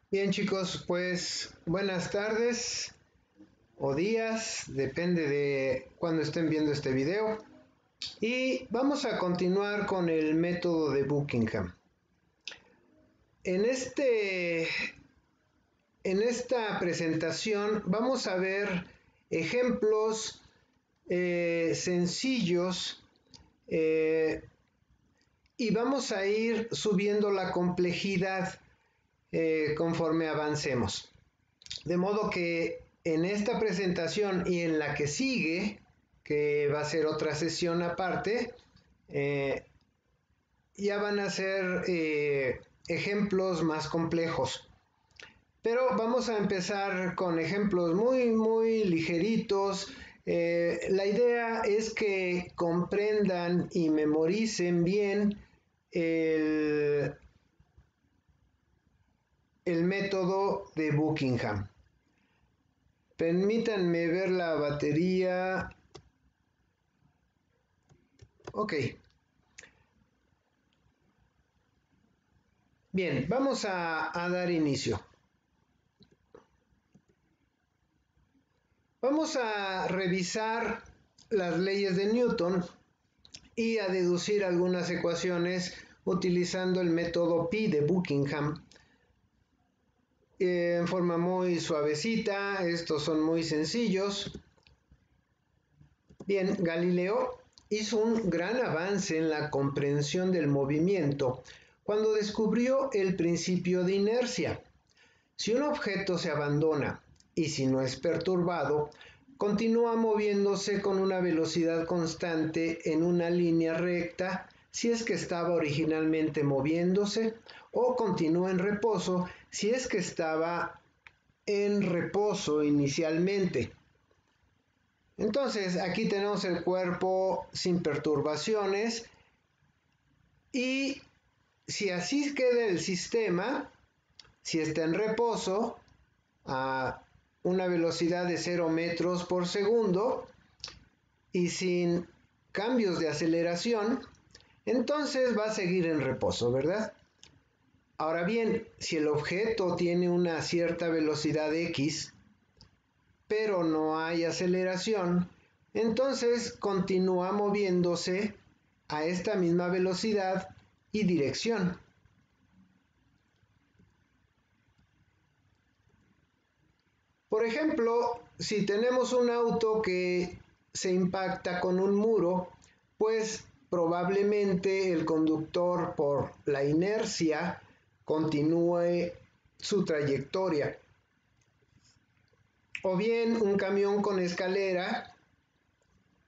Bien chicos, pues buenas tardes o días, depende de cuándo estén viendo este video. Y vamos a continuar con el método de Buckingham. En, esta presentación vamos a ver ejemplos sencillos y vamos a ir subiendo la complejidad conforme avancemos. De modo que en esta presentación y en la que sigue, que va a ser otra sesión aparte, ya van a ser ejemplos más complejos. Pero vamos a empezar con ejemplos muy ligeritos. La idea es que comprendan y memoricen bien el método de Buckingham. Permítanme ver la batería. Ok. Bien, vamos a dar inicio. Vamos a revisar las leyes de Newton y a deducir algunas ecuaciones utilizando el método Pi de Buckingham. En forma muy suavecita, estos son muy sencillos. Bien, Galileo hizo un gran avance en la comprensión del movimiento cuando descubrió el principio de inercia. Si un objeto se abandona y si no es perturbado, continúa moviéndose con una velocidad constante en una línea recta si es que estaba originalmente moviéndose, o continúa en reposo si es que estaba en reposo inicialmente. Entonces aquí tenemos el cuerpo sin perturbaciones y si así queda el sistema, si está en reposo a una velocidad de 0 metros por segundo y sin cambios de aceleración, entonces va a seguir en reposo, ¿verdad? Ahora bien, si el objeto tiene una cierta velocidad X, pero no hay aceleración, entonces continúa moviéndose a esta misma velocidad y dirección. Por ejemplo, si tenemos un auto que se impacta con un muro, pues probablemente el conductor, por la inercia, continúe su trayectoria. O bien un camión con escalera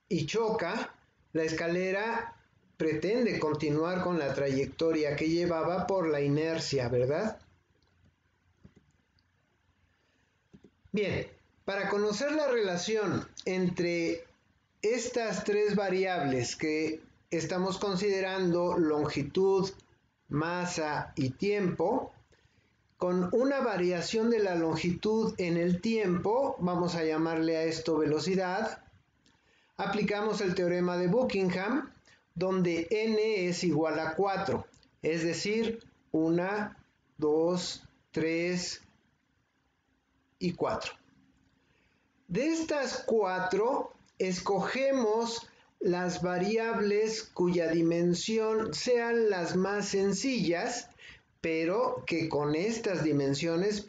y choca, la escalera pretende continuar con la trayectoria que llevaba por la inercia, ¿verdad? Bien, para conocer la relación entre estas tres variables que estamos considerando, longitud, masa y tiempo, con una variación de la longitud en el tiempo, vamos a llamarle a esto velocidad, aplicamos el teorema de Buckingham, donde n es igual a 4, es decir, 1, 2, 3 y 4. De estas 4, escogemos las variables cuya dimensión sean las más sencillas, pero que con estas dimensiones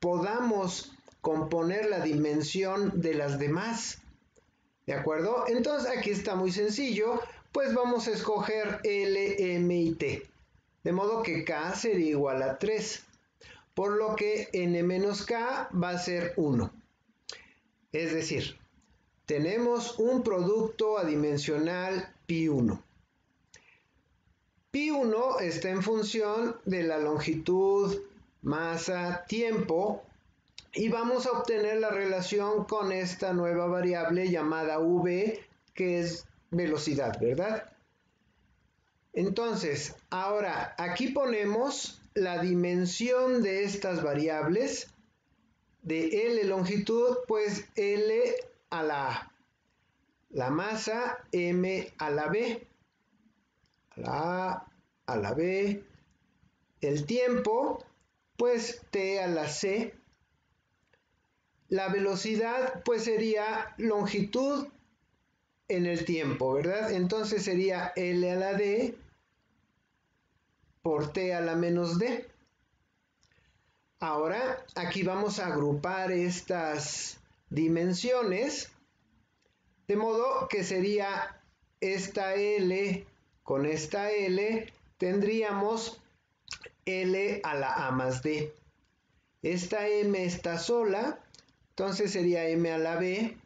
podamos componer la dimensión de las demás. ¿De acuerdo? Entonces aquí está muy sencillo, pues vamos a escoger L, M y T. De modo que K sería igual a 3, por lo que N menos K va a ser 1. Es decir, tenemos un producto adimensional pi1. Pi1 está en función de la longitud, masa, tiempo, y vamos a obtener la relación con esta nueva variable llamada v, que es velocidad, ¿verdad? Entonces, ahora aquí ponemos la dimensión de estas variables. De L longitud, pues L a la A, la masa M a la B, a la A, a la B, el tiempo pues t a la c. La velocidad pues sería longitud en el tiempo, ¿verdad? Entonces sería L a la D por T a la menos D. Ahora aquí vamos a agrupar estas dimensiones, de modo que sería esta L con esta L, tendríamos L a la A más D. Esta M está sola, entonces sería M a la B.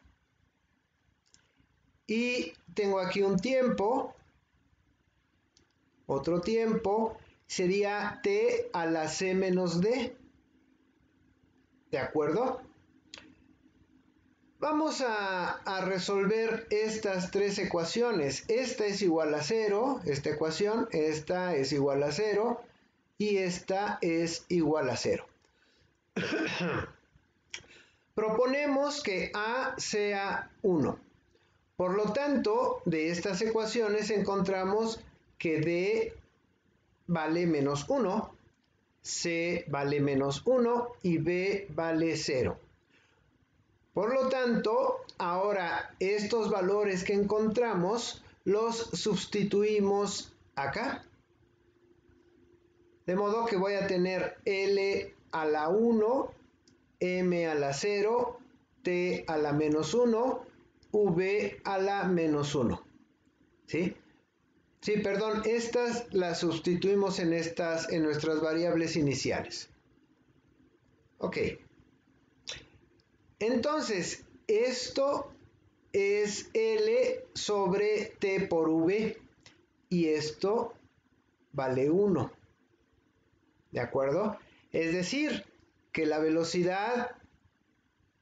Y tengo aquí un tiempo, otro tiempo, sería T a la C menos D. ¿De acuerdo? Vamos a resolver estas tres ecuaciones. Esta es igual a 0, esta ecuación, esta es igual a 0 y esta es igual a 0. Proponemos que A sea 1. Por lo tanto, de estas ecuaciones encontramos que D vale menos 1, C vale menos 1 y B vale 0. Por lo tanto, ahora estos valores que encontramos los sustituimos acá. De modo que voy a tener L a la 1, M a la 0, T a la menos 1, V a la menos 1. ¿Sí? Sí, perdón, estas las sustituimos en nuestras variables iniciales. Ok. Entonces, esto es L sobre T por V y esto vale 1. ¿De acuerdo? Es decir, que la velocidad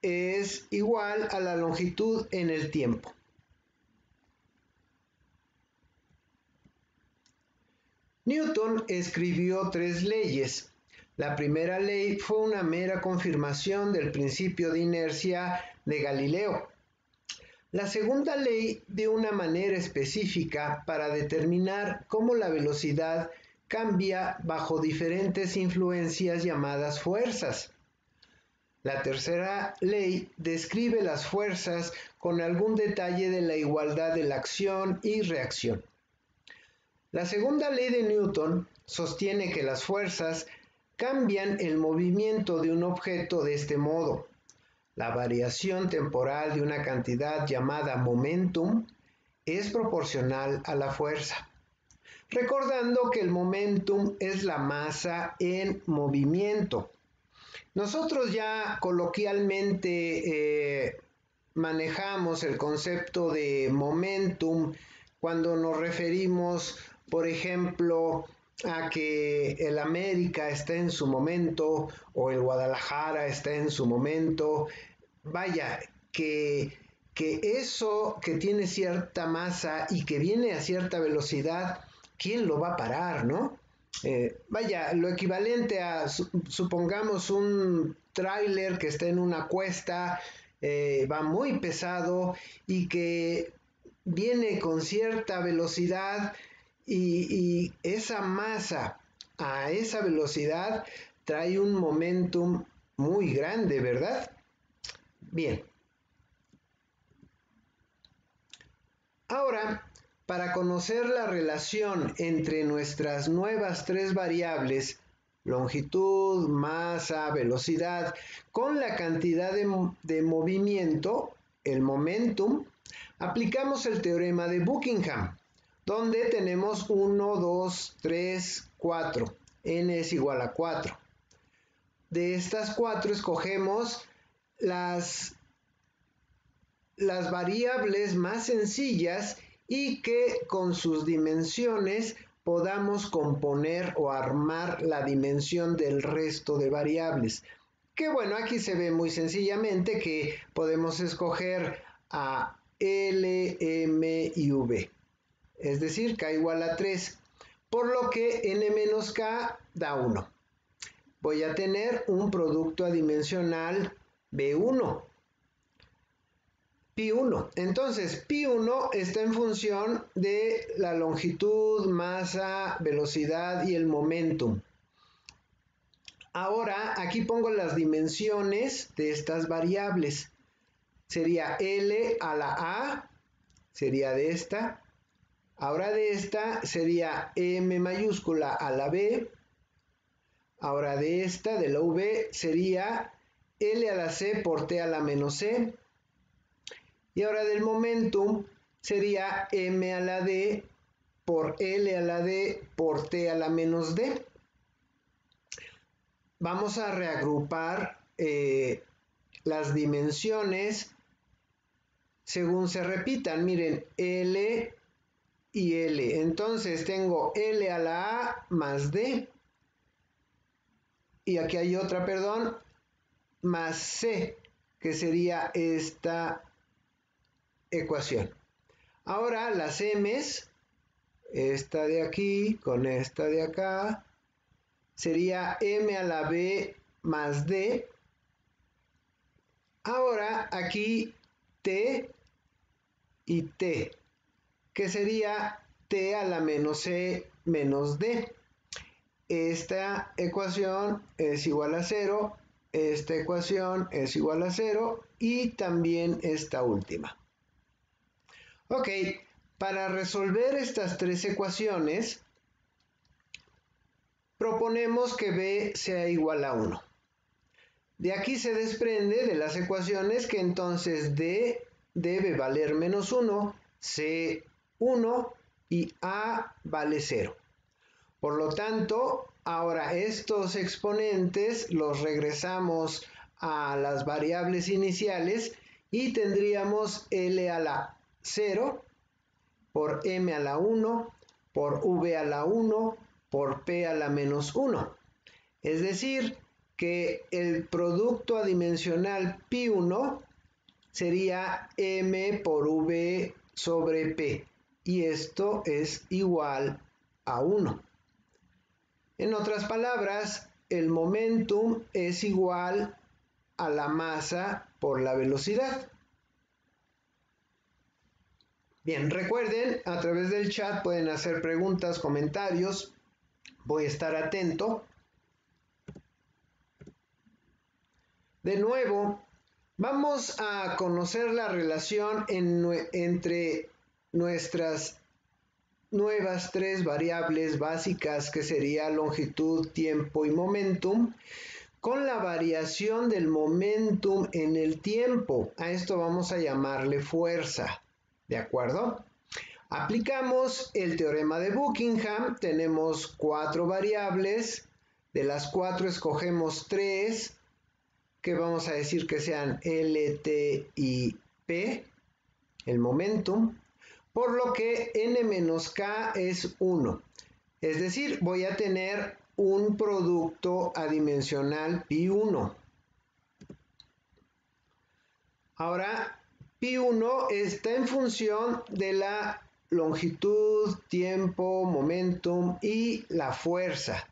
es igual a la longitud en el tiempo. Newton escribió tres leyes. La primera ley fue una mera confirmación del principio de inercia de Galileo. La segunda ley dio una manera específica para determinar cómo la velocidad cambia bajo diferentes influencias llamadas fuerzas. La tercera ley describe las fuerzas con algún detalle de la igualdad de la acción y reacción. La segunda ley de Newton sostiene que las fuerzas cambian el movimiento de un objeto de este modo. La variación temporal de una cantidad llamada momentum es proporcional a la fuerza. Recordando que el momentum es la masa en movimiento. Nosotros ya coloquialmente manejamos el concepto de momentum cuando nos referimos, por ejemplo, a que el América está en su momento o el Guadalajara está en su momento. Vaya, que eso que tiene cierta masa y que viene a cierta velocidad, ¿quién lo va a parar, no? Vaya, lo equivalente a, supongamos, un tráiler que está en una cuesta, va muy pesado y que viene con cierta velocidad y esa masa a esa velocidad trae un momentum muy grande, ¿verdad? Bien. Ahora, para conocer la relación entre nuestras nuevas tres variables, longitud, masa, velocidad, con la cantidad de movimiento, el momentum, aplicamos el teorema de Buckingham, donde tenemos 1, 2, 3, 4. N es igual a 4. De estas 4 escogemos las variables más sencillas y que con sus dimensiones podamos componer o armar la dimensión del resto de variables. Que bueno, aquí se ve muy sencillamente que podemos escoger a L, M y V. Es decir, K igual a 3, por lo que N menos K da 1. Voy a tener un producto adimensional B1. Pi1. Entonces, Pi1 está en función de la longitud, masa, velocidad y el momentum. Ahora aquí pongo las dimensiones de estas variables. Sería L a la A, sería de esta. Ahora de esta sería M mayúscula a la B. Ahora de esta, de la V, sería L a la C por T a la menos C. Y ahora del momentum sería M a la D por L a la D por T a la menos D. Vamos a reagrupar las dimensiones según se repitan. Miren, L y L. Entonces tengo L a la A más D. Y aquí hay otra, perdón, más C, que sería esta ecuación. Ahora las M's, esta de aquí con esta de acá, sería M a la B más D. Ahora aquí T y T, que sería T a la menos C menos D. Esta ecuación es igual a 0, esta ecuación es igual a 0 y también esta última. Ok, para resolver estas tres ecuaciones, proponemos que B sea igual a 1. De aquí se desprende de las ecuaciones que entonces D debe valer menos 1, C 1 y A vale 0. Por lo tanto, ahora estos exponentes los regresamos a las variables iniciales y tendríamos L a la 0 por M a la 1 por V a la 1 por P a la menos 1. Es decir, que el producto adimensional pi1 sería M por V sobre P y esto es igual a 1. En otras palabras, el momentum es igual a la masa por la velocidad. Bien, recuerden, a través del chat pueden hacer preguntas, comentarios. Voy a estar atento. De nuevo, vamos a conocer la relación entre nuestras nuevas tres variables básicas, que sería longitud, tiempo y momentum, con la variación del momentum en el tiempo. A esto vamos a llamarle fuerza, ¿de acuerdo? Aplicamos el teorema de Buckingham. Tenemos 4 variables, de las 4 escogemos 3, que vamos a decir que sean L, T y P, el momentum, por lo que n menos k es 1. Es decir, voy a tener un producto adimensional pi1. Ahora, pi1 está en función de la longitud, tiempo, momentum y la fuerza.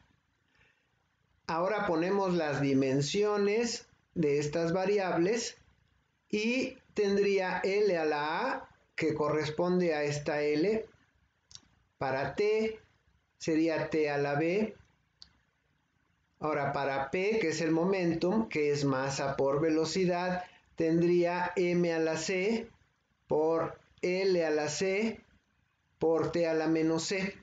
Ahora ponemos las dimensiones de estas variables y tendría L a la A, que corresponde a esta L. Para T sería T a la B. Ahora para P, que es el momentum, que es masa por velocidad, tendría M a la C por L a la C por T a la menos C.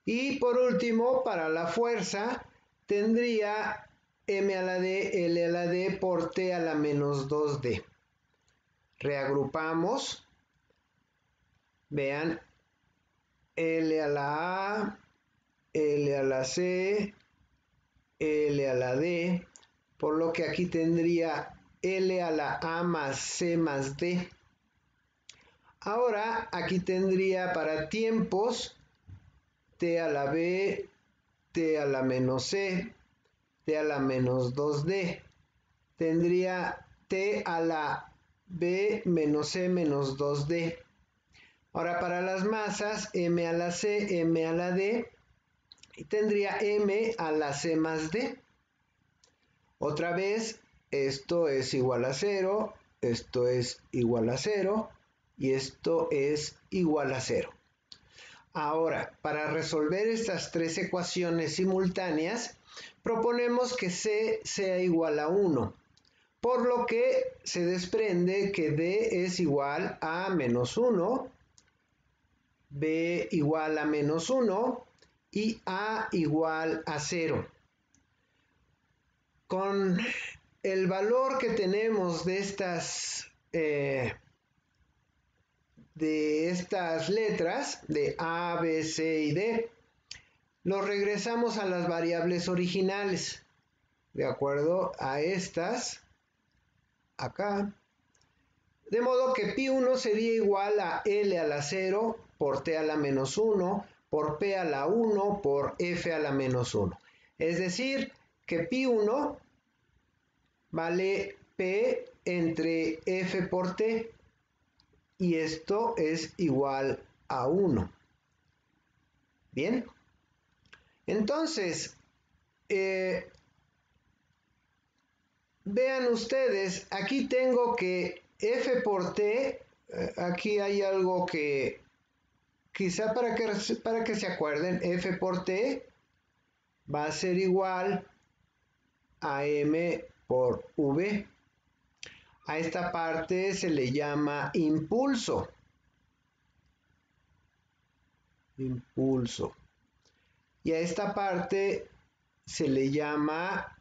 Y por último, para la fuerza, tendría M a la D, L a la D por T a la menos 2D. Reagrupamos. Vean, L a la A, L a la C, L a la D, por lo que aquí tendría L a la A más C más D. Ahora aquí tendría para tiempos T a la B, T a la menos C, T a la menos 2D. Tendría T a la B menos C menos 2D. Ahora para las masas, M a la C, M a la D, y tendría M a la C más D. Otra vez, esto es igual a 0, esto es igual a 0, y esto es igual a 0. Ahora, para resolver estas tres ecuaciones simultáneas, proponemos que C sea igual a 1, por lo que se desprende que D es igual a menos 1, B igual a menos 1 y A igual a 0. Con el valor que tenemos de estas letras, de A, B, C y D, los regresamos a las variables originales, de acuerdo a estas, acá. De modo que pi1 sería igual a L a la 0 por T a la menos 1 por P a la 1 por F a la menos 1. Es decir, que pi1 vale P entre F por T y esto es igual a 1. Bien, entonces vean ustedes, aquí tengo que F por T, aquí hay algo que quizá para que se acuerden, F por T va a ser igual a M por V. A esta parte se le llama impulso. Impulso. Y a esta parte se le llama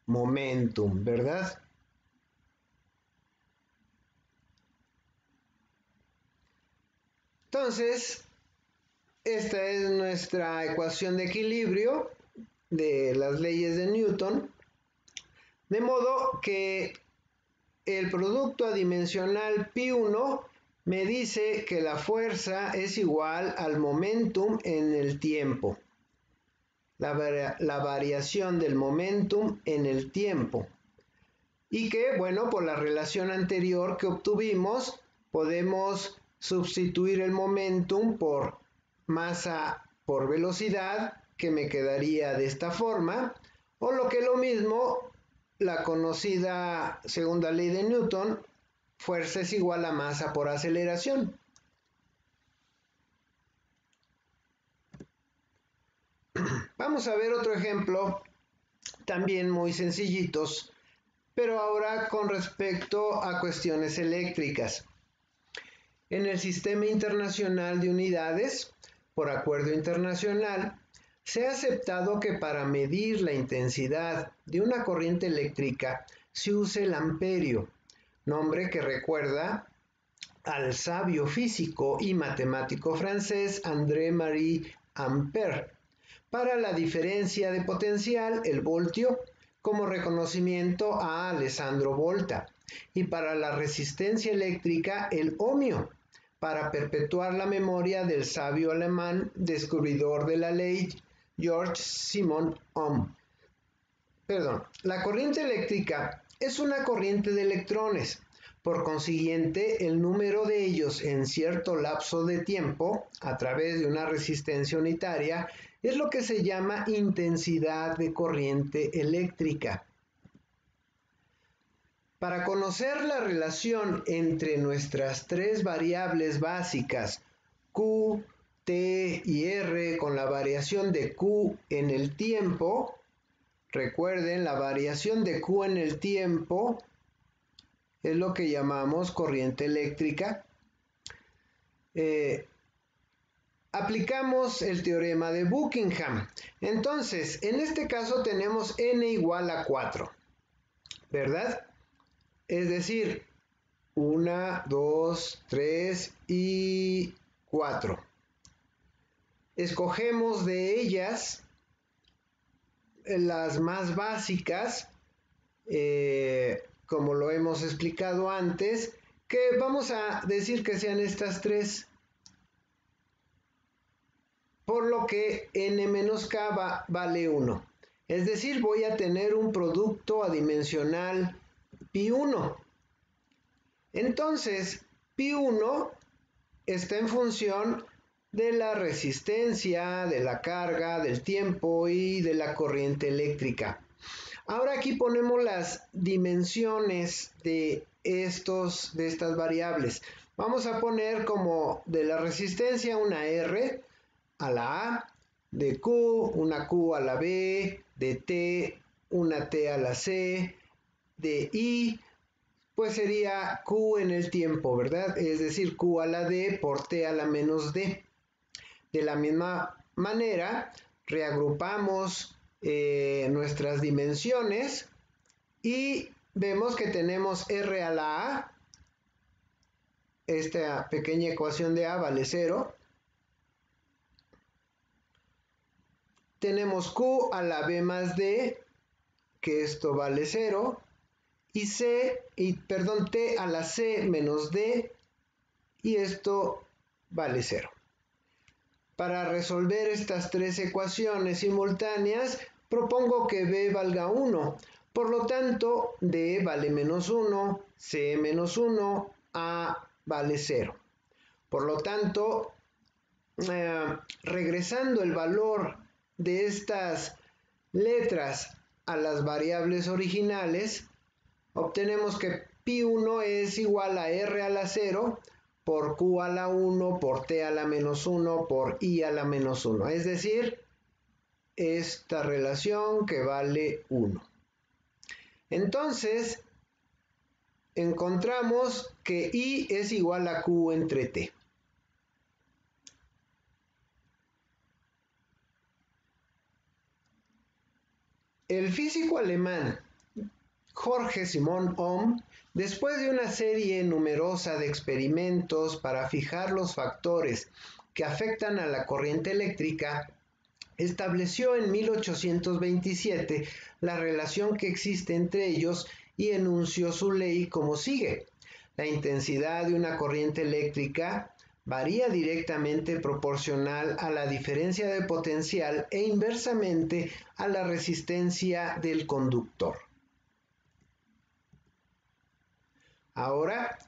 momentum, ¿verdad? Entonces, esta es nuestra ecuación de equilibrio de las leyes de Newton, de modo que el producto adimensional pi1 me dice que la fuerza es igual al momentum en el tiempo, la variación del momentum en el tiempo, y que, bueno, por la relación anterior que obtuvimos, podemos sustituir el momentum por masa por velocidad, que me quedaría de esta forma, o lo que es lo mismo, la conocida segunda ley de Newton, fuerza es igual a masa por aceleración. Vamos a ver otro ejemplo, también muy sencillitos, pero ahora con respecto a cuestiones eléctricas. En el Sistema Internacional de Unidades, por acuerdo internacional, se ha aceptado que para medir la intensidad de una corriente eléctrica se use el amperio, nombre que recuerda al sabio físico y matemático francés André-Marie Ampère, para la diferencia de potencial, el voltio, como reconocimiento a Alessandro Volta, y para la resistencia eléctrica, el ohmio, para perpetuar la memoria del sabio alemán descubridor de la ley, Georg Simon Ohm. La corriente eléctrica es una corriente de electrones. Por consiguiente, el número de ellos en cierto lapso de tiempo, a través de una resistencia unitaria, es lo que se llama intensidad de corriente eléctrica. Para conocer la relación entre nuestras tres variables básicas, Q, T y R, con la variación de Q en el tiempo, recuerden, la variación de Q en el tiempo es lo que llamamos corriente eléctrica. Aplicamos el teorema de Buckingham. Entonces, en este caso tenemos n igual a 4, ¿verdad? Es decir, 1, 2, 3 y 4. Escogemos de ellas las más básicas, como lo hemos explicado antes, que vamos a decir que sean estas tres. Por lo que n menos k vale 1. Es decir, voy a tener un producto adimensional pi1. Entonces, pi1 está en función de la resistencia, de la carga, del tiempo y de la corriente eléctrica. Ahora aquí ponemos las dimensiones de estas variables. Vamos a poner como de la resistencia una R, a la A, de Q, una Q a la B, de T, una T a la C, de I, pues sería Q en el tiempo, ¿verdad? Es decir, Q a la D por T a la menos D. De la misma manera, reagrupamos nuestras dimensiones y vemos que tenemos R a la A, esta pequeña ecuación de A vale 0. Tenemos Q a la B más D, que esto vale 0. Y T a la C menos D, y esto vale 0. Para resolver estas tres ecuaciones simultáneas, propongo que B valga 1. Por lo tanto, D vale menos 1, C menos 1, A vale 0. Por lo tanto, regresando el valor de estas letras a las variables originales, obtenemos que pi1 es igual a r a la 0 por q a la 1 por t a la menos 1 por i a la menos 1. Es decir, esta relación que vale 1. Entonces, encontramos que i es igual a q entre t. El físico alemán Jorge Simon Ohm, después de una serie numerosa de experimentos para fijar los factores que afectan a la corriente eléctrica, estableció en 1827 la relación que existe entre ellos y enunció su ley como sigue. La intensidad de una corriente eléctrica varía directamente proporcional a la diferencia de potencial e inversamente a la resistencia del conductor. Ahora,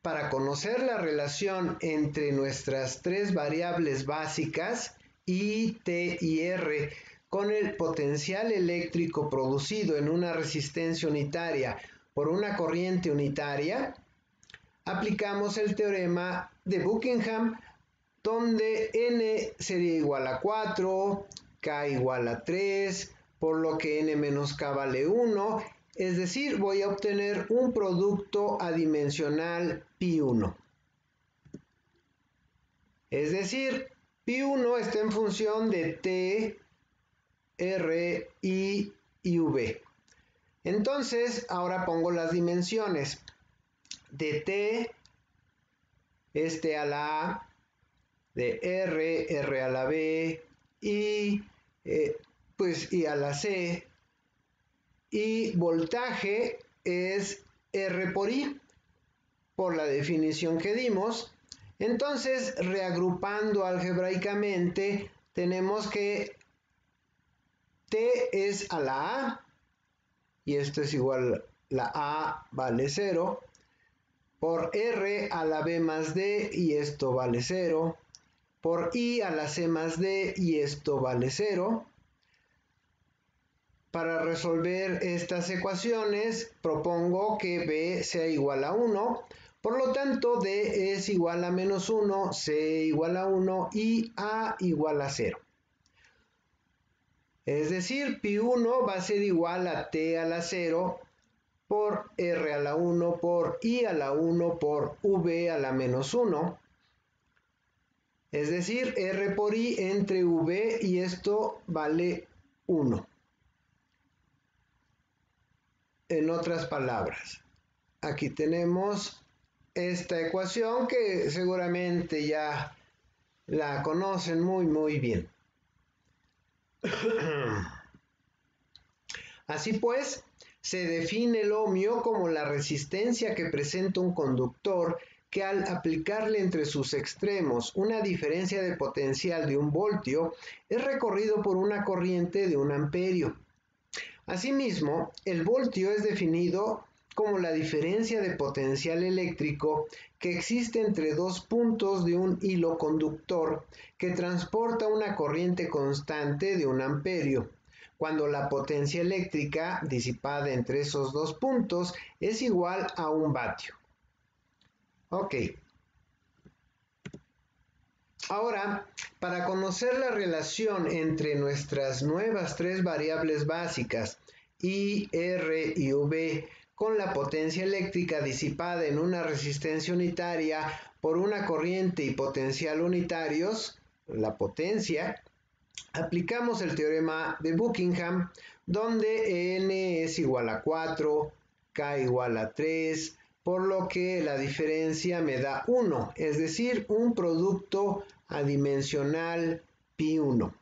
para conocer la relación entre nuestras tres variables básicas, I, T y R, con el potencial eléctrico producido en una resistencia unitaria por una corriente unitaria, aplicamos el teorema de Buckingham, donde N sería igual a 4, K igual a 3, por lo que N menos K vale 1, es decir, voy a obtener un producto adimensional pi1. Es decir, pi1 está en función de T, R, I y V. Entonces, ahora pongo las dimensiones. De T es T a la A, de R, R a la B, y I a la C, y voltaje es R por I, por la definición que dimos. Entonces, reagrupando algebraicamente, tenemos que T es a la A, y esto es igual, la A vale 0, por R a la B más D, y esto vale 0, por I a la C más D, y esto vale 0. Para resolver estas ecuaciones, propongo que B sea igual a 1, por lo tanto D es igual a menos 1, C igual a 1 y A igual a 0. Es decir, pi1 va a ser igual a T a la 0 por R a la 1 por I a la 1 por V a la menos 1. Es decir, R por I entre V, y esto vale 1. En otras palabras, aquí tenemos esta ecuación que seguramente ya la conocen muy bien. Así pues, se define el ohmio como la resistencia que presenta un conductor que al aplicarle entre sus extremos una diferencia de potencial de 1 voltio es recorrido por una corriente de 1 amperio. Asimismo, el voltio es definido como la diferencia de potencial eléctrico que existe entre dos puntos de un hilo conductor que transporta una corriente constante de 1 amperio, cuando la potencia eléctrica disipada entre esos dos puntos es igual a 1 vatio. Ok. Ahora, para conocer la relación entre nuestras nuevas tres variables básicas, I, R y V, con la potencia eléctrica disipada en una resistencia unitaria por una corriente y potencial unitarios, la potencia, aplicamos el teorema de Buckingham, donde N es igual a 4, K igual a 3, por lo que la diferencia me da 1, es decir, un producto adimensional pi1.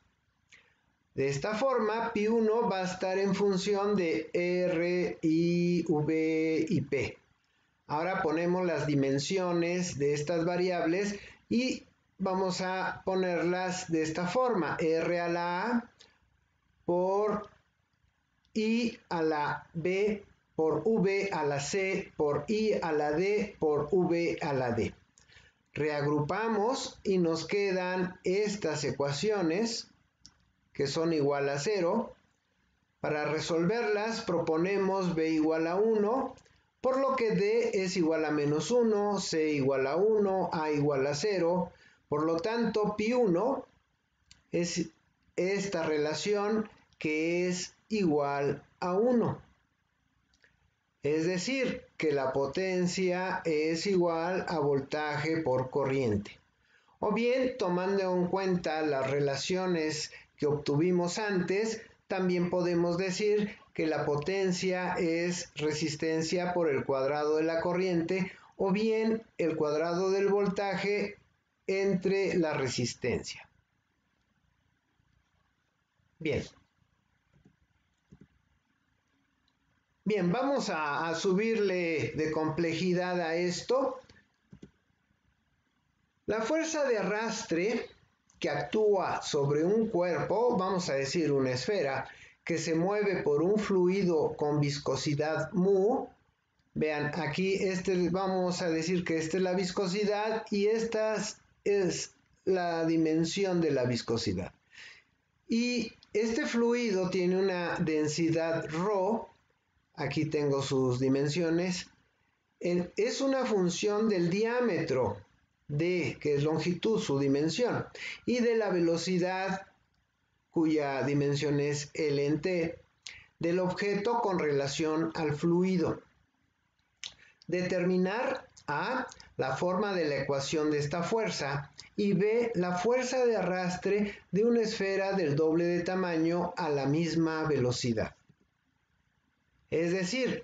De esta forma, pi1 va a estar en función de R, I, V y P. Ahora ponemos las dimensiones de estas variables y vamos a ponerlas de esta forma. R a la A por I a la B por V a la C por I a la D por V a la D. Reagrupamos y nos quedan estas ecuaciones que son igual a 0. Para resolverlas proponemos B igual a 1, por lo que D es igual a menos 1, C igual a 1, A igual a 0. Por lo tanto, pi1 es esta relación que es igual a 1. Es decir, que la potencia es igual a voltaje por corriente. O bien, tomando en cuenta las relaciones que obtuvimos antes, también podemos decir que la potencia es resistencia por el cuadrado de la corriente o bien el cuadrado del voltaje entre la resistencia. Bien. Bien, vamos a subirle de complejidad a esto. La fuerza de arrastre que actúa sobre un cuerpo, vamos a decir una esfera, que se mueve por un fluido con viscosidad mu. Vean, aquí vamos a decir que esta es la viscosidad y esta es la dimensión de la viscosidad. Y este fluido tiene una densidad ρ, aquí tengo sus dimensiones, es una función del diámetro d, que es longitud, su dimensión, y de la velocidad, cuya dimensión es L en t, del objeto con relación al fluido. Determinar A, la forma de la ecuación de esta fuerza, y B, la fuerza de arrastre de una esfera del doble de tamaño a la misma velocidad. Es decir,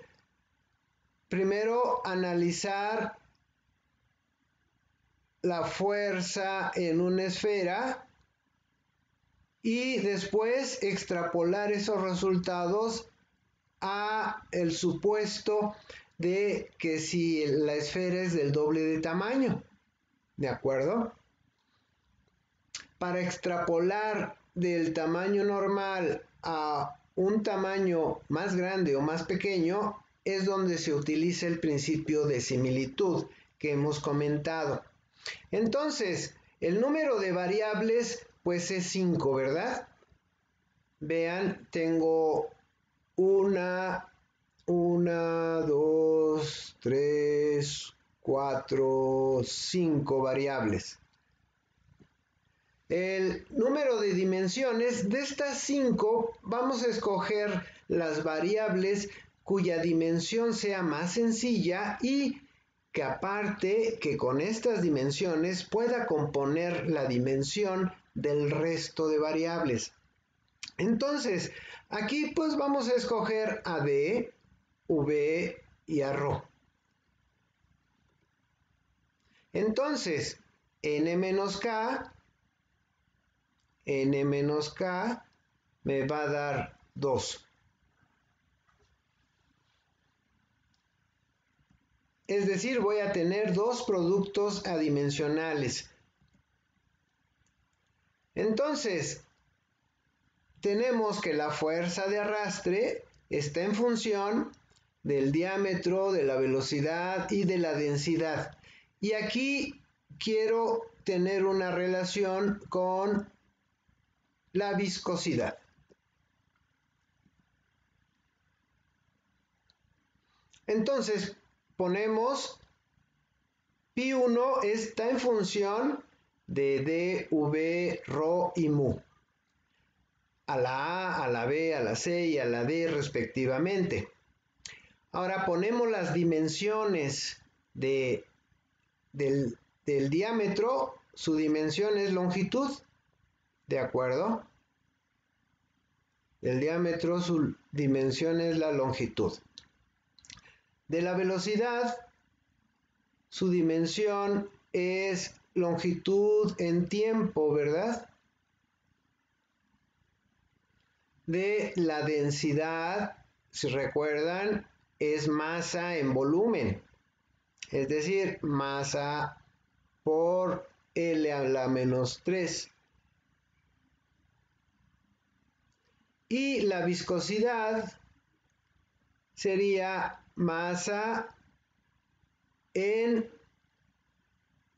primero analizar la fuerza en una esfera y después extrapolar esos resultados a el supuesto de que si la esfera es del doble de tamaño, ¿de acuerdo? Para extrapolar del tamaño normal a un tamaño más grande o más pequeño es donde se utiliza el principio de similitud que hemos comentado. Entonces, el número de variables pues es 5, ¿verdad? Vean, tengo 1, 2, 3, 4, 5 variables. El número de dimensiones de estas 5 vamos a escoger las variables cuya dimensión sea más sencilla y que aparte que con estas dimensiones pueda componer la dimensión del resto de variables. Entonces, aquí pues vamos a escoger a D, V y a ρ. Entonces, n menos k me va a dar 2. Es decir, voy a tener dos productos adimensionales. Entonces, tenemos que la fuerza de arrastre está en función del diámetro, de la velocidad y de la densidad. Y aquí quiero tener una relación con la viscosidad. Entonces, ponemos pi1 está en función de D, V, Rho y Mu. A la A, a la B, a la C y a la D respectivamente. Ahora ponemos las dimensiones del diámetro, su dimensión es longitud, ¿de acuerdo? El diámetro, su dimensión es la longitud. De la velocidad, su dimensión es longitud en tiempo, ¿verdad? De la densidad, si recuerdan, es masa en volumen, es decir, masa por L a la menos 3. Y la viscosidad sería masa en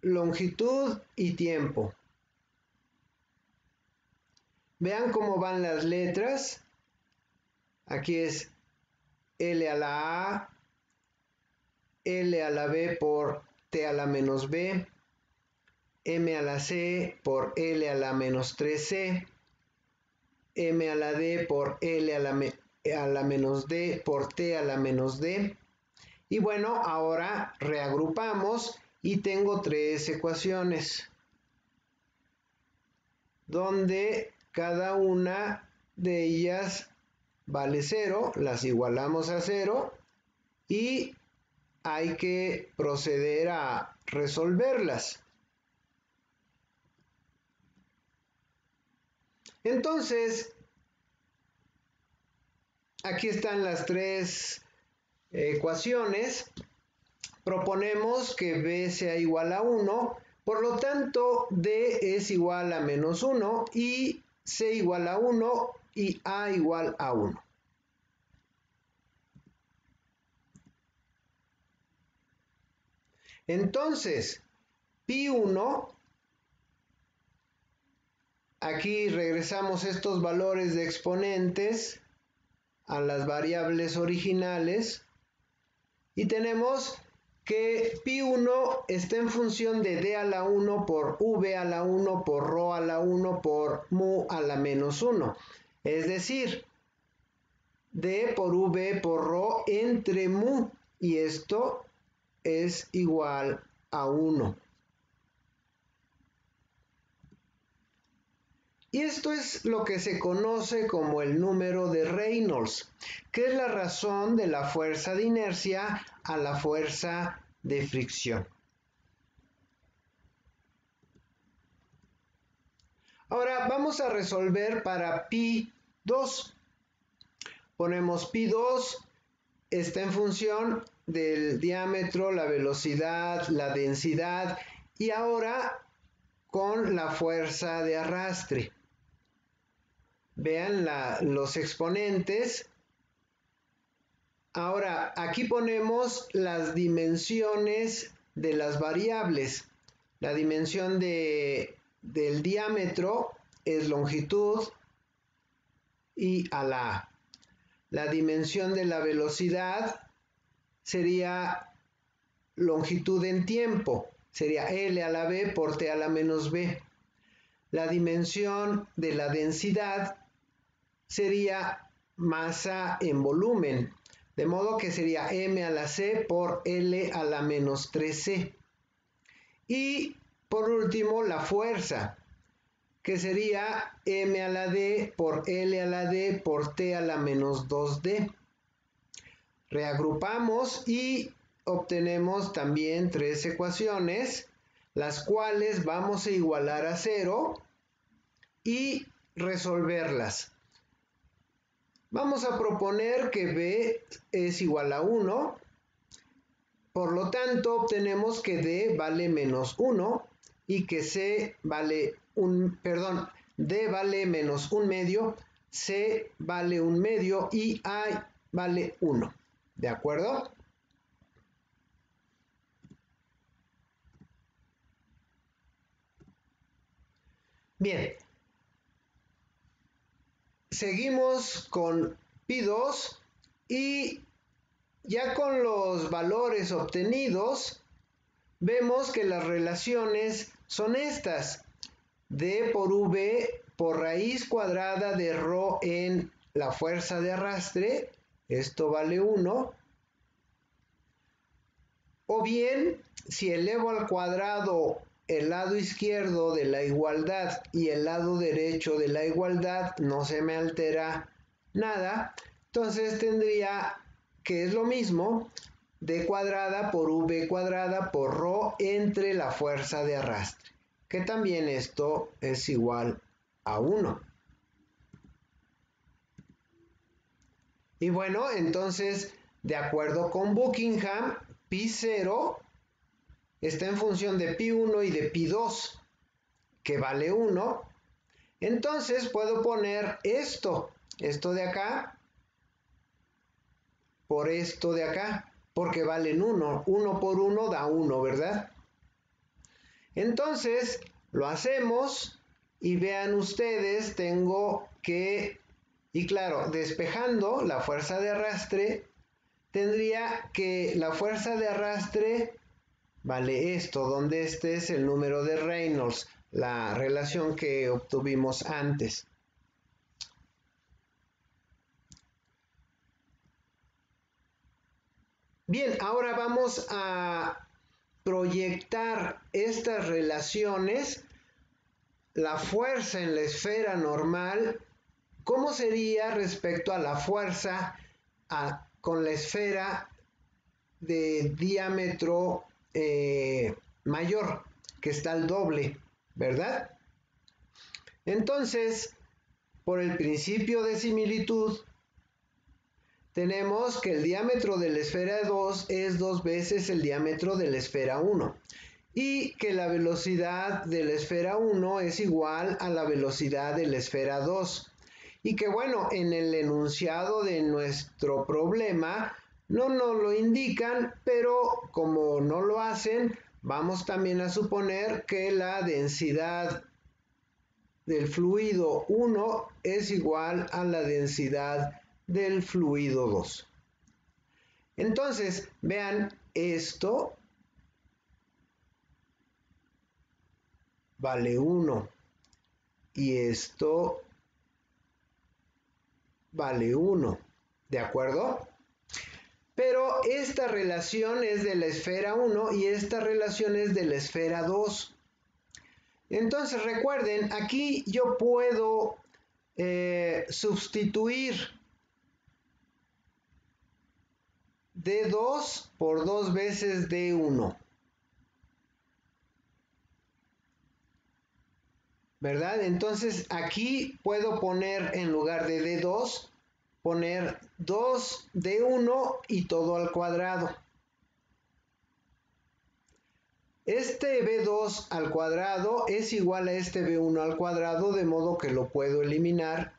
longitud y tiempo. Vean cómo van las letras. Aquí es L a la A, L a la B por T a la menos B, M a la C por L a la menos 3C, M a la D por L a la menos D por T a la menos D. Y bueno, ahora reagrupamos y tengo tres ecuaciones donde cada una de ellas vale 0, las igualamos a 0 y hay que proceder a resolverlas. Entonces, aquí están las tres ecuaciones. Proponemos que B sea igual a 1, por lo tanto D es igual a menos 1 y C igual a 1 y A igual a 1. Entonces, pi1, aquí regresamos estos valores de exponentes a las variables originales y tenemos que pi1 está en función de D a la 1 por V a la 1 por Rho a la 1 por Mu a la menos 1. Es decir, D por V por Rho entre Mu, y esto es igual a 1. Y esto es lo que se conoce como el número de Reynolds, que es la razón de la fuerza de inercia a la fuerza de fricción. Ahora vamos a resolver para pi2. Ponemos pi2, está en función del diámetro, la velocidad, la densidad y ahora con la fuerza de arrastre. Vean los exponentes. Ahora, aquí ponemos las dimensiones de las variables. La dimensión del diámetro es longitud y a la A. La dimensión de la velocidad sería longitud en tiempo. Sería L a la B por T a la menos B. La dimensión de la densidad sería masa en volumen, de modo que sería M a la C por L a la menos 3C. Y por último, la fuerza, que sería M a la D por L a la D por T a la menos 2D. Reagrupamos y obtenemos también tres ecuaciones, las cuales vamos a igualar a 0 y resolverlas. Vamos a proponer que B es igual a 1, por lo tanto obtenemos que D vale menos 1 y que C vale D vale menos 1 medio, C vale 1 medio y A vale 1. ¿De acuerdo? Bien. Seguimos con pi2 y ya con los valores obtenidos vemos que las relaciones son estas. D por V por raíz cuadrada de ρ en la fuerza de arrastre, esto vale 1. O bien, si elevo al cuadrado el lado izquierdo de la igualdad y el lado derecho de la igualdad, no se me altera nada, entonces tendría que es lo mismo, d cuadrada por v cuadrada por ρ entre la fuerza de arrastre, que también esto es igual a 1. Y bueno, entonces, de acuerdo con Buckingham, Pi0 está en función de Pi1 y de Pi2, que vale 1. Entonces puedo poner esto de acá, por esto de acá, porque valen 1. 1 por 1 da 1, ¿verdad? Entonces, lo hacemos y vean ustedes, tengo que, y claro, despejando la fuerza de arrastre, tendría que la fuerza de arrastre vale esto, donde este es el número de Reynolds, la relación que obtuvimos antes. Bien, ahora vamos a proyectar estas relaciones, la fuerza en la esfera normal, ¿cómo sería respecto a la fuerza con la esfera de diámetro mayor, que está al doble, ¿verdad? Entonces, por el principio de similitud, tenemos que el diámetro de la esfera 2 es 2 veces el diámetro de la esfera 1 y que la velocidad de la esfera 1 es igual a la velocidad de la esfera 2 y que bueno, en el enunciado de nuestro problema no nos lo indican, pero como no lo hacen, vamos también a suponer que la densidad del fluido 1 es igual a la densidad del fluido 2. Entonces, vean, esto vale 1 y esto vale 1, ¿de acuerdo? Pero esta relación es de la esfera 1 y esta relación es de la esfera 2. Entonces recuerden, aquí yo puedo sustituir D2 por 2 veces D1. ¿Verdad? Entonces aquí puedo poner en lugar de D2, poner 2D1 y todo al cuadrado. Este B2 al cuadrado es igual a este B1 al cuadrado, de modo que lo puedo eliminar.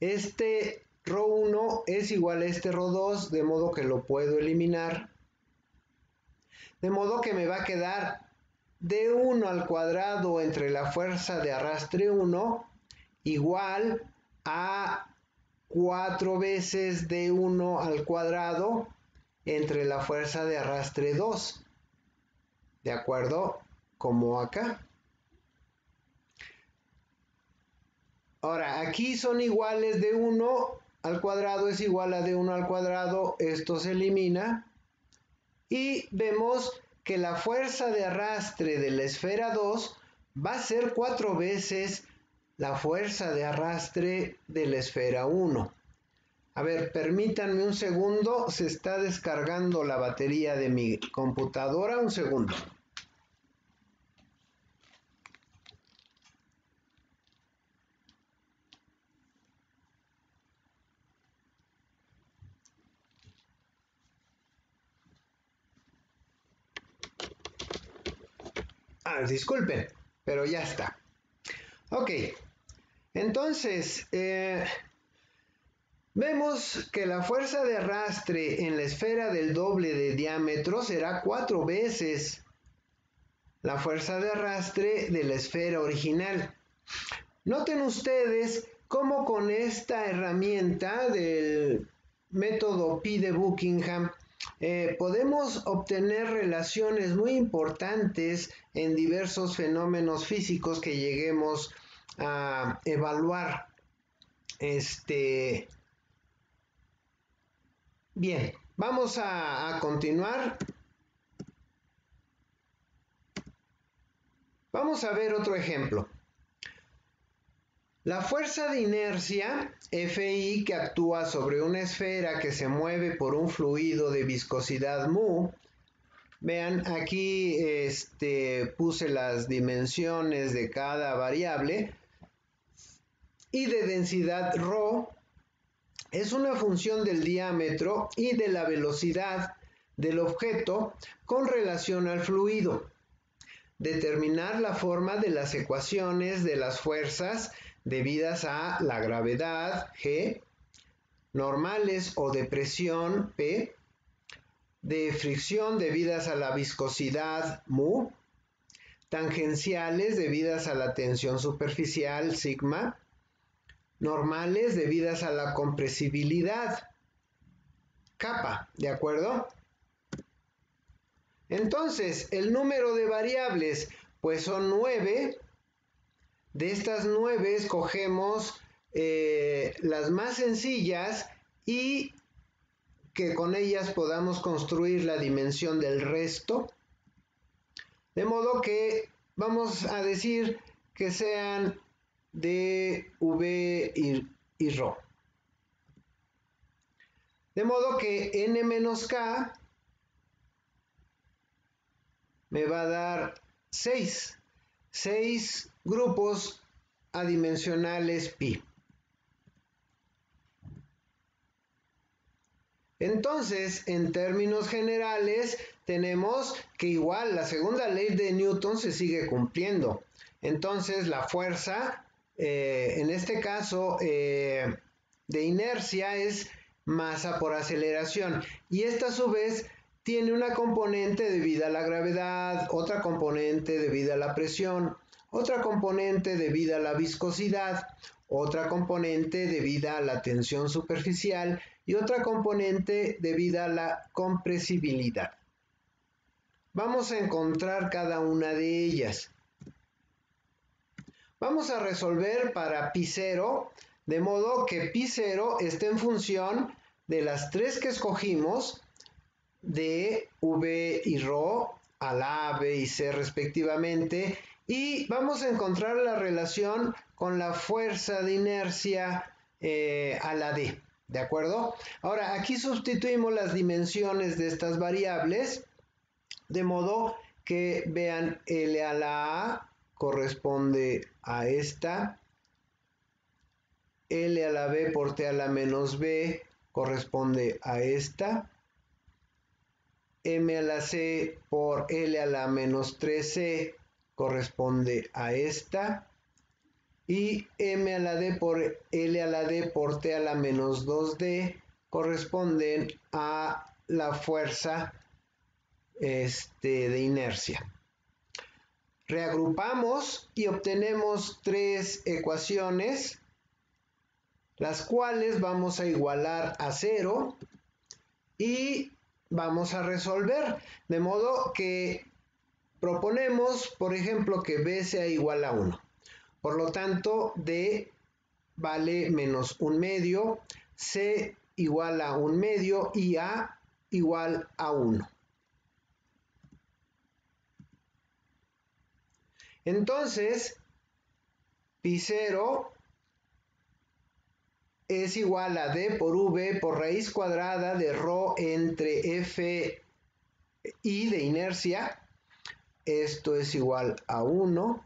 Este ρ1 es igual a este ρ2, de modo que lo puedo eliminar. De modo que me va a quedar D1 al cuadrado entre la fuerza de arrastre 1 igual a 4 veces D1 al cuadrado entre la fuerza de arrastre 2. ¿De acuerdo? Como acá. Ahora, aquí son iguales, D1 al cuadrado es igual a D1 al cuadrado, esto se elimina. Y vemos que la fuerza de arrastre de la esfera 2 va a ser 4 veces la fuerza de arrastre de la esfera 1. A ver, permítanme un segundo, se está descargando la batería de mi computadora, un segundo. Disculpen, pero ya está. Ok, entonces, vemos que la fuerza de arrastre en la esfera del doble de diámetro será 4 veces la fuerza de arrastre de la esfera original. Noten ustedes cómo con esta herramienta del método Pi de Buckingham podemos obtener relaciones muy importantes en diversos fenómenos físicos que lleguemos a evaluar. Bien, vamos a continuar. Vamos a ver otro ejemplo. La fuerza de inercia, Fi, que actúa sobre una esfera que se mueve por un fluido de viscosidad mu. Vean, aquí puse las dimensiones de cada variable y de densidad ρ. Es una función del diámetro y de la velocidad del objeto con relación al fluido. Determinar la forma de las ecuaciones de las fuerzas debidas a la gravedad, G, normales o de presión, P, de fricción debidas a la viscosidad, mu, tangenciales debidas a la tensión superficial, sigma, normales debidas a la compresibilidad, kappa, ¿de acuerdo? Entonces, el número de variables, pues son 9. De estas 9 escogemos las más sencillas y que con ellas podamos construir la dimensión del resto. De modo que vamos a decir que sean D, V y ρ. De modo que n menos k me va a dar 6 grupos adimensionales pi. Entonces, en términos generales, tenemos que igual la segunda ley de Newton se sigue cumpliendo. Entonces, la fuerza, en este caso, de inercia es masa por aceleración. Y esta a su vez tiene una componente debida a la gravedad, otra componente debida a la presión, otra componente debida a la viscosidad, otra componente debida a la tensión superficial y otra componente debida a la compresibilidad. Vamos a encontrar cada una de ellas. Vamos a resolver para pi0, de modo que pi0 esté en función de las 3 que escogimos, D, V y ρ, a la A, B y C respectivamente, y vamos a encontrar la relación con la fuerza de inercia a la D, ¿de acuerdo? Ahora, aquí sustituimos las dimensiones de estas variables, de modo que vean L a la A corresponde a esta, L a la B por T a la menos B corresponde a esta, M a la C por L a la menos 3C corresponde a esta, y M a la D por L a la D por T a la menos 2D corresponden a la fuerza de inercia. Reagrupamos y obtenemos 3 ecuaciones, las cuales vamos a igualar a 0 y vamos a resolver, de modo que proponemos, por ejemplo, que B sea igual a 1. Por lo tanto, D vale menos 1 medio, C igual a 1 medio y A igual a 1. Entonces, pi0 es igual a D por V por raíz cuadrada de ρ entre F y de inercia. Esto es igual a 1.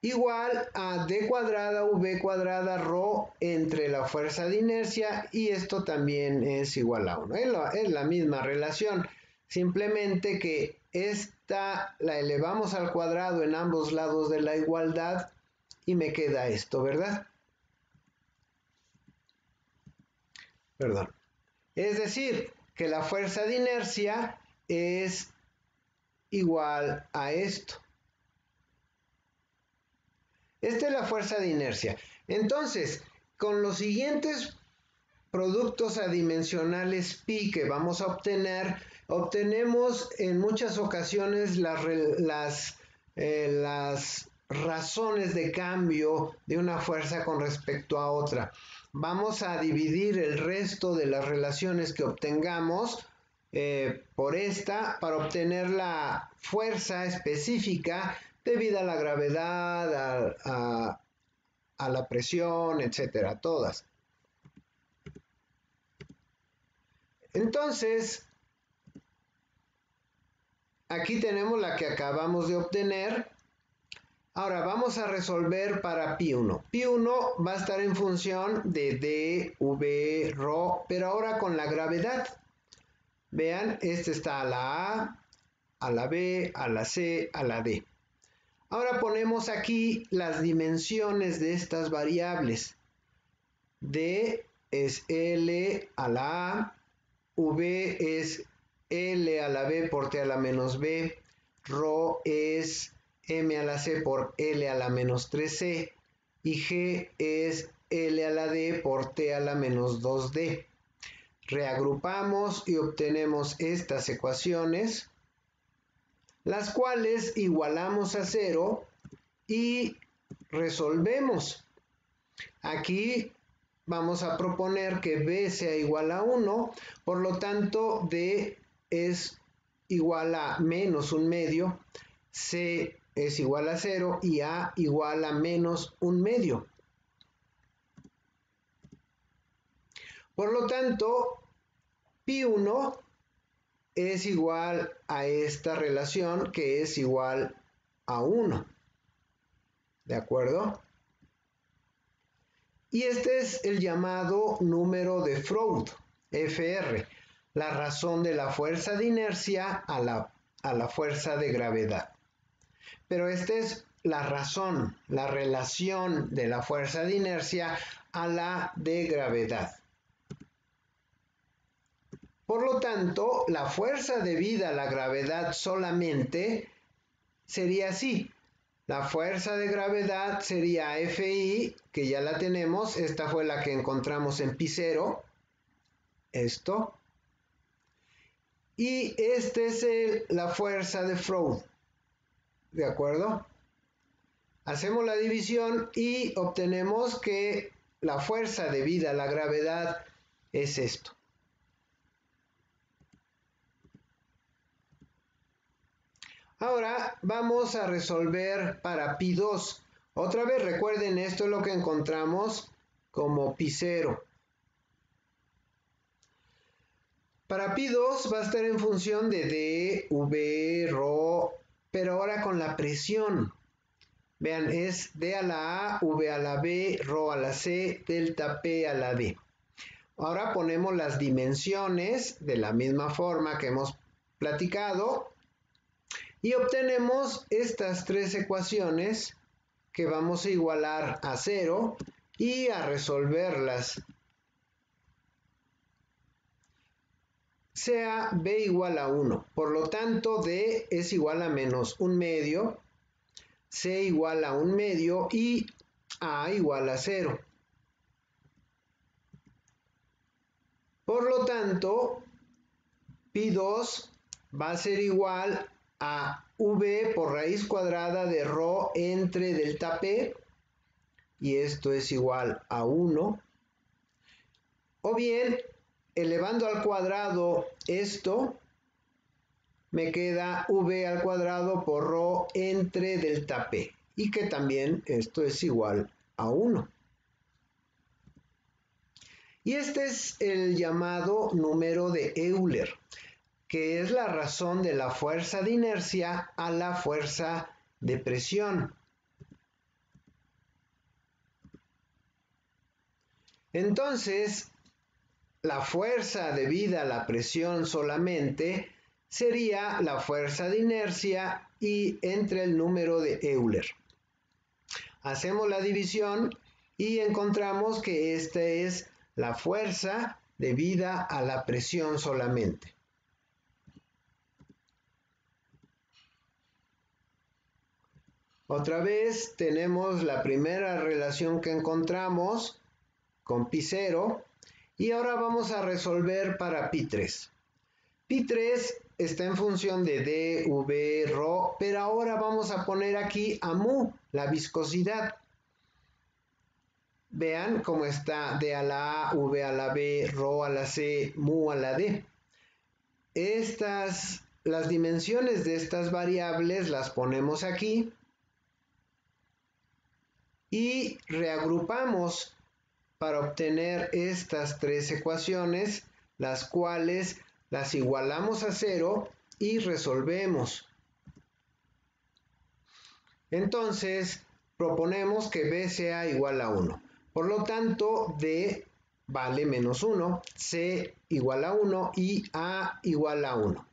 Igual a D cuadrada V cuadrada ρ entre la fuerza de inercia, y esto también es igual a 1. Es la misma relación, simplemente que esta la elevamos al cuadrado en ambos lados de la igualdad y me queda esto, ¿verdad? Perdón. Es decir, que la fuerza de inercia es igual a esto. Esta es la fuerza de inercia. Entonces, con los siguientes productos adimensionales pi que vamos a obtener, obtenemos en muchas ocasiones las razones de cambio de una fuerza con respecto a otra. Vamos a dividir el resto de las relaciones que obtengamos por esta para obtener la fuerza específica debido a la gravedad, a la presión, etcétera, todas. Entonces, aquí tenemos la que acabamos de obtener. Ahora vamos a resolver para pi1. Pi1 va a estar en función de d, v, ρ, pero ahora con la gravedad. Vean, este está a la a la b, a la c, a la d. Ahora ponemos aquí las dimensiones de estas variables. D es L a la A, V es L a la B por T a la menos B, ρ es M a la C por L a la menos 3C y G es L a la D por T a la menos 2D. Reagrupamos y obtenemos estas ecuaciones, las cuales igualamos a 0 y resolvemos. Aquí vamos a proponer que B sea igual a 1, por lo tanto D es igual a menos 1/2, C es igual a 0 y A igual a menos 1/2. Por lo tanto, pi1 es igual a esta relación que es igual a 1. ¿De acuerdo? Y este es el llamado número de Freud, Fr, la razón de la fuerza de inercia a la fuerza de gravedad. Pero esta es la razón, la relación de la fuerza de inercia a la de gravedad. Por lo tanto, la fuerza debida a la gravedad solamente sería así. La fuerza de gravedad sería Fi, que ya la tenemos. Esta fue la que encontramos en pi0. Esto. Y esta es la fuerza de Freud. ¿De acuerdo? Hacemos la división y obtenemos que la fuerza debida a la gravedad es esto. Ahora vamos a resolver para pi2. Otra vez recuerden, esto es lo que encontramos como pi0. Para pi2 va a estar en función de d, v, ρ, pero ahora con la presión. Vean, es d a la a, v a la b, ρ a la c, delta p a la d. Ahora ponemos las dimensiones de la misma forma que hemos platicado. Y obtenemos estas tres ecuaciones que vamos a igualar a 0 y a resolverlas. Sea b igual a 1. Por lo tanto, d es igual a menos 1/2, c igual a 1/2 y a igual a 0. Por lo tanto, pi2 va a ser igual a v por raíz cuadrada de ρ entre delta p, y esto es igual a 1. O bien, elevando al cuadrado esto, me queda v al cuadrado por ρ entre delta p, y que también esto es igual a 1. Y este es el llamado número de Euler, que es la razón de la fuerza de inercia a la fuerza de presión. Entonces, la fuerza debida a la presión solamente sería la fuerza de inercia y entre el número de Euler. Hacemos la división y encontramos que esta es la fuerza debida a la presión solamente. Otra vez tenemos la primera relación que encontramos con pi0 Y ahora vamos a resolver para pi3. Pi3 está en función de d, v, ρ, pero ahora vamos a poner aquí a mu, la viscosidad. Vean cómo está d a la a, v a la b, ρ a la c, mu a la d. Las dimensiones de estas variables las ponemos aquí y reagrupamos para obtener estas tres ecuaciones, las cuales las igualamos a 0 y resolvemos. Entonces, proponemos que b sea igual a 1. Por lo tanto, d vale menos 1, c igual a 1 y a igual a 1.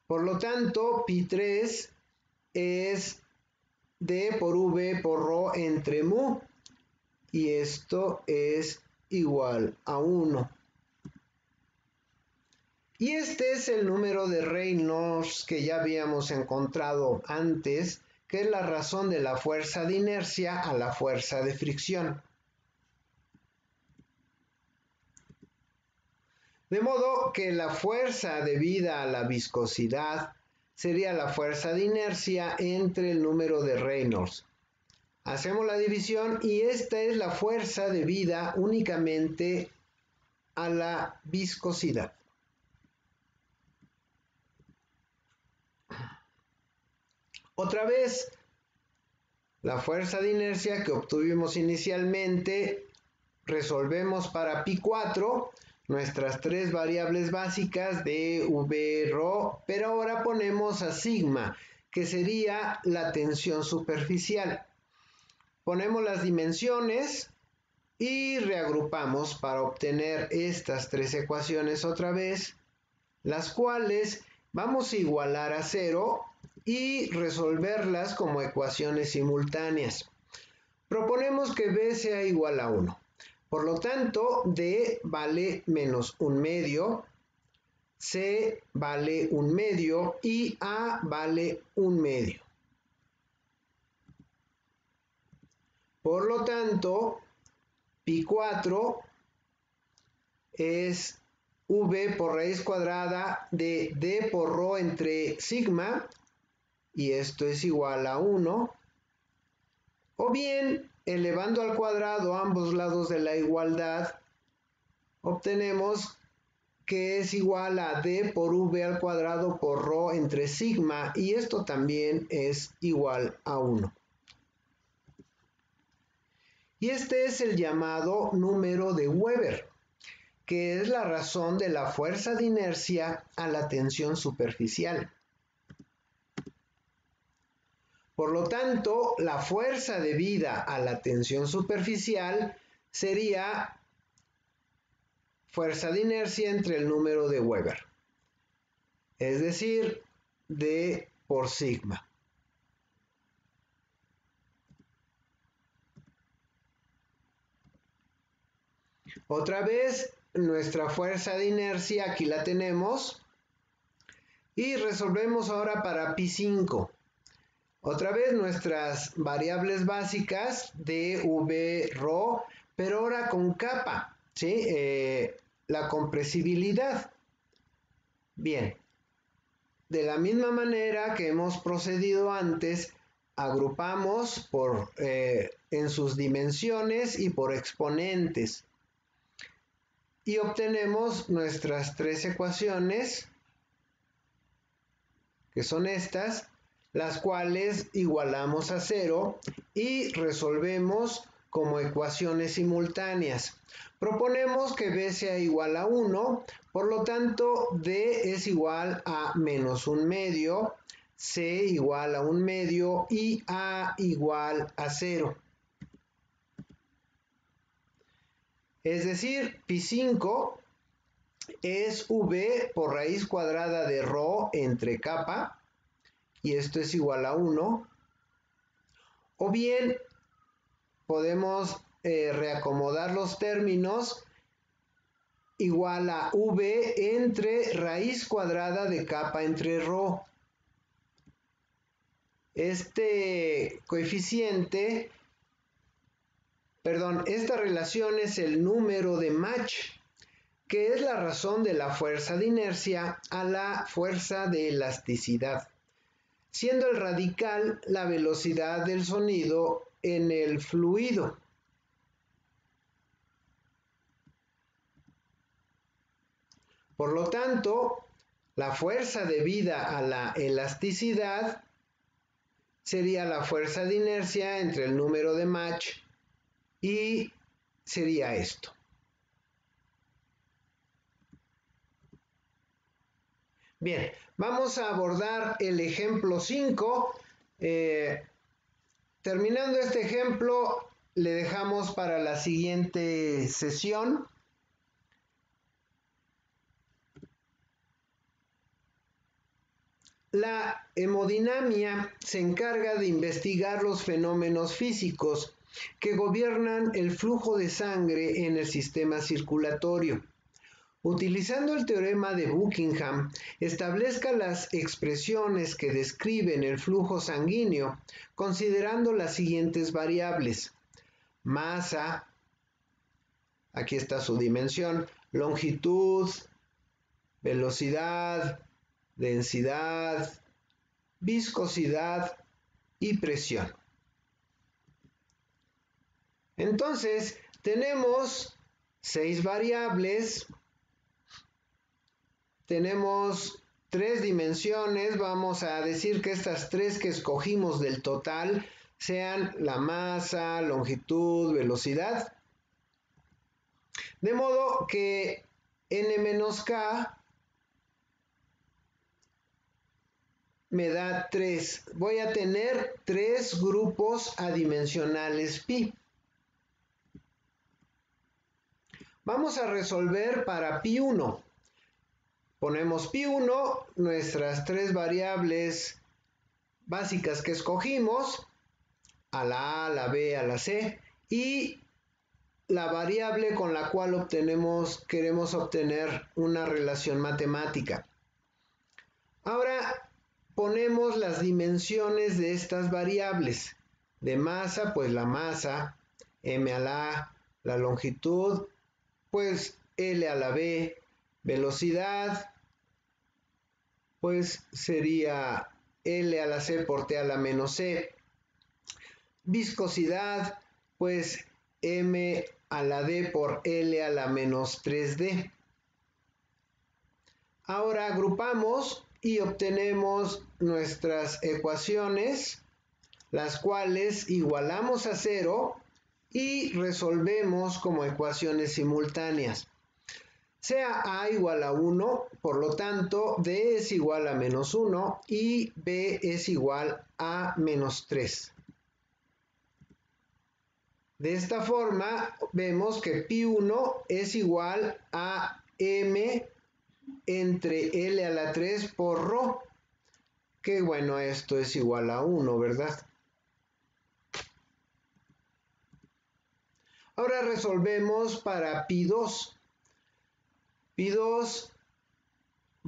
Por lo tanto, pi3 es d por v por ρ entre mu, y esto es igual a 1. Y este es el número de Reynolds que ya habíamos encontrado antes, que es la razón de la fuerza de inercia a la fuerza de fricción. De modo que la fuerza debida a la viscosidad sería la fuerza de inercia entre el número de Reynolds. Hacemos la división y esta es la fuerza debida únicamente a la viscosidad. Otra vez, la fuerza de inercia que obtuvimos inicialmente, resolvemos para pi4, nuestras tres variables básicas de v, ρ, pero ahora ponemos a sigma, que sería la tensión superficial. Ponemos las dimensiones y reagrupamos para obtener estas tres ecuaciones otra vez, las cuales vamos a igualar a 0 y resolverlas como ecuaciones simultáneas. Proponemos que b sea igual a 1. Por lo tanto, d vale menos 1/2, c vale 1/2 y a vale 1/2. Por lo tanto, pi4 es v por raíz cuadrada de d por ρ entre sigma, y esto es igual a 1, o bien, elevando al cuadrado ambos lados de la igualdad, obtenemos que es igual a d por v al cuadrado por ρ entre sigma, y esto también es igual a 1. Y este es el llamado número de Weber, que es la razón de la fuerza de inercia a la tensión superficial. Por lo tanto, la fuerza debida a la tensión superficial sería fuerza de inercia entre el número de Weber, es decir, d por sigma. Otra vez, nuestra fuerza de inercia aquí la tenemos y resolvemos ahora para pi5. Otra vez nuestras variables básicas d, v, ρ, pero ahora con capa, ¿sí? La compresibilidad. Bien, de la misma manera que hemos procedido antes, agrupamos en sus dimensiones y por exponentes. Y obtenemos nuestras tres ecuaciones, que son estas, las cuales igualamos a 0 y resolvemos como ecuaciones simultáneas. Proponemos que b sea igual a 1, por lo tanto d es igual a menos 1/2, c igual a 1/2 y a igual a 0. Es decir, pi5 es v por raíz cuadrada de ρ entre capa, y esto es igual a 1, o bien podemos reacomodar los términos, igual a v entre raíz cuadrada de capa entre ρ. Este coeficiente esta relación es el número de Mach, que es la razón de la fuerza de inercia a la fuerza de elasticidad, siendo el radical la velocidad del sonido en el fluido. Por lo tanto, la fuerza debida a la elasticidad sería la fuerza de inercia entre el número de Mach y sería esto. Bien, vamos a abordar el ejemplo 5. Terminando este ejemplo, le dejamos para la siguiente sesión. La hemodinamia se encarga de investigar los fenómenos físicos que gobiernan el flujo de sangre en el sistema circulatorio. Utilizando el teorema de Buckingham, establezca las expresiones que describen el flujo sanguíneo, considerando las siguientes variables: masa, aquí está su dimensión, longitud, velocidad, densidad, viscosidad y presión. Entonces, tenemos 6 variables, tenemos 3 dimensiones, vamos a decir que estas 3 que escogimos del total sean la masa, longitud, velocidad, de modo que n-k me da 3. Voy a tener 3 grupos adimensionales pi. Vamos a resolver para pi1. Ponemos pi1, nuestras 3 variables básicas que escogimos, a la A, a la B, a la C, y la variable con la cual queremos obtener una relación matemática. Ahora ponemos las dimensiones de estas variables. De masa, pues la masa, m a la A, la longitud, pues L a la B, velocidad, pues sería L a la C por T a la menos C, viscosidad, pues M a la D por L a la menos 3D. Ahora agrupamos y obtenemos nuestras ecuaciones, las cuales igualamos a 0 y resolvemos como ecuaciones simultáneas. Sea A igual a 1, por lo tanto D es igual a menos 1 y B es igual a menos 3. De esta forma vemos que pi1 es igual a m entre L a la 3 por ρ, que bueno, esto es igual a 1, ¿verdad? Ahora resolvemos para pi2. Pi2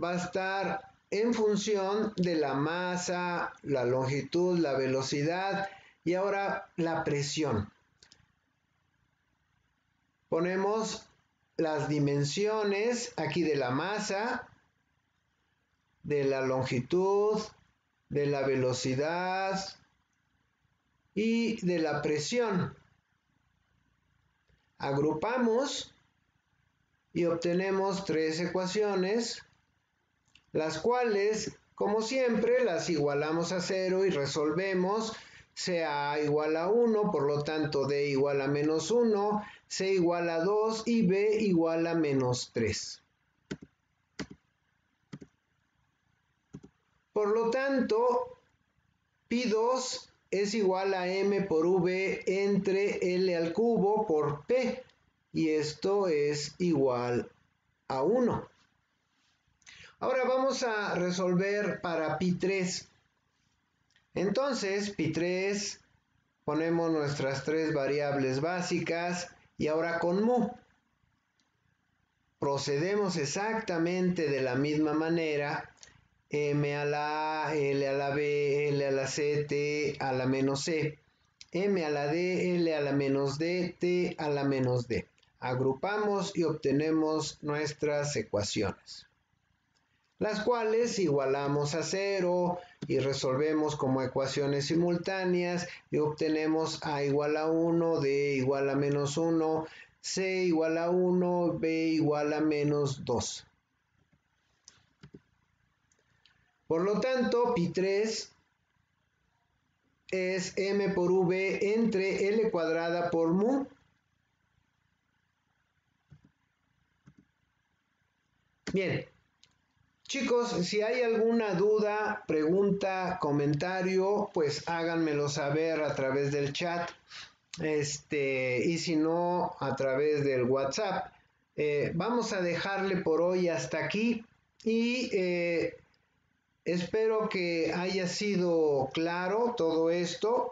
va a estar en función de la masa, la longitud, la velocidad y ahora la presión. Ponemos las dimensiones aquí de la masa, de la longitud, de la velocidad y de la presión. Agrupamos y obtenemos 3 ecuaciones, las cuales, como siempre, las igualamos a 0 y resolvemos. Sea A igual a 1, por lo tanto D igual a menos 1, C igual a 2 y B igual a menos 3. Por lo tanto, pi2 es igual a m por v entre L al cubo por P, y esto es igual a 1. Ahora vamos a resolver para pi3. Entonces, pi3, ponemos nuestras 3 variables básicas y ahora con mu. Procedemos exactamente de la misma manera. M a la A, L a la B, L a la C, T a la menos C. m a la d, l a la menos d, t a la menos d. Agrupamos y obtenemos nuestras ecuaciones, las cuales igualamos a 0 y resolvemos como ecuaciones simultáneas y obtenemos a igual a 1, d igual a menos 1, c igual a 1, b igual a menos 2. Por lo tanto, pi3 es m por v entre l cuadrada por mu. Bien, chicos, si hay alguna duda, pregunta, comentario, pues háganmelo saber a través del chat, y si no, a través del WhatsApp. Vamos a dejarle por hoy hasta aquí y espero que haya sido claro todo esto.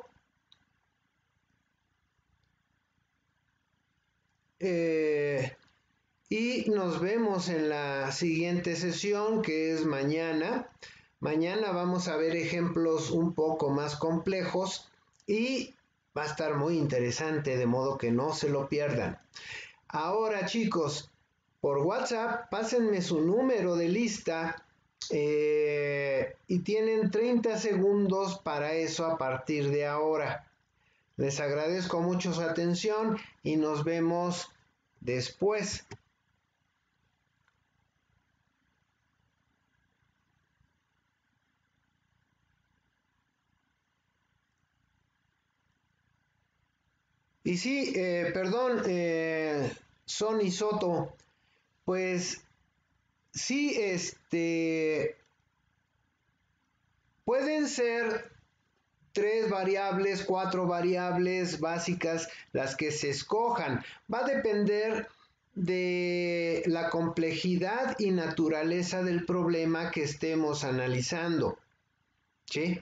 Y nos vemos en la siguiente sesión, que es mañana. Mañana vamos a ver ejemplos un poco más complejos y va a estar muy interesante, de modo que no se lo pierdan. Ahora, chicos, por WhatsApp, pásenme su número de lista y tienen 30 segundos para eso a partir de ahora. Les agradezco mucho su atención y nos vemos después. Y sí, perdón, Sonny Soto, pues sí, pueden ser 3 variables, 4 variables básicas las que se escojan. Va a depender de la complejidad y naturaleza del problema que estemos analizando. ¿Sí?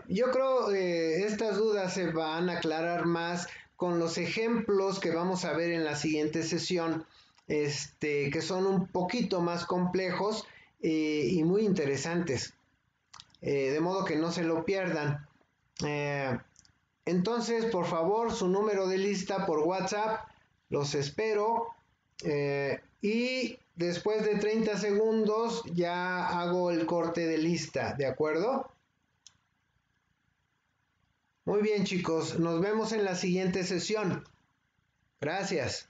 Yo creo estas dudas se van a aclarar más con los ejemplos que vamos a ver en la siguiente sesión, que son un poquito más complejos y muy interesantes, de modo que no se lo pierdan. Entonces, por favor, su número de lista por WhatsApp, los espero y después de 30 segundos ya hago el corte de lista, ¿de acuerdo? Muy bien, chicos, nos vemos en la siguiente sesión. Gracias.